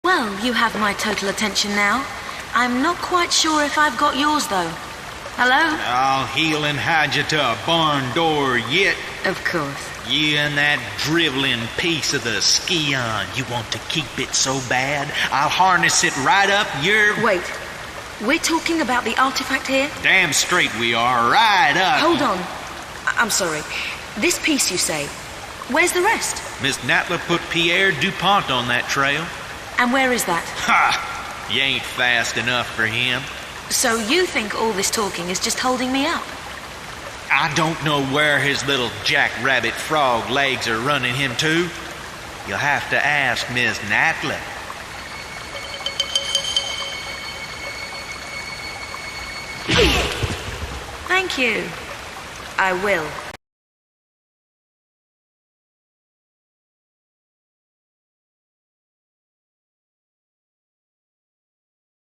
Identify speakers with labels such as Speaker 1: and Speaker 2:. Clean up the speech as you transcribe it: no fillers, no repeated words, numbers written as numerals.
Speaker 1: Well, you have my total attention now. I'm not quite sure if I've got yours, though. Hello?
Speaker 2: I'll heel and hide you to a barn door yet.
Speaker 1: Of course.
Speaker 2: You and that driveling piece of the ski-on. You want to keep it so bad, I'll harness it right up your...
Speaker 1: Wait. We're talking about the artifact here?
Speaker 2: Damn straight we are. Right up.
Speaker 1: Hold on. I'm sorry. This piece, you say. Where's the rest?
Speaker 2: Miss Natla put Pierre DuPont on that trail.
Speaker 1: And where is that?
Speaker 2: Ha! You ain't fast enough for him.
Speaker 1: So you think all this talking is just holding me up?
Speaker 2: I don't know where his little jackrabbit frog legs are running him to. You'll have to ask Miss Natla.
Speaker 1: Thank you. I will.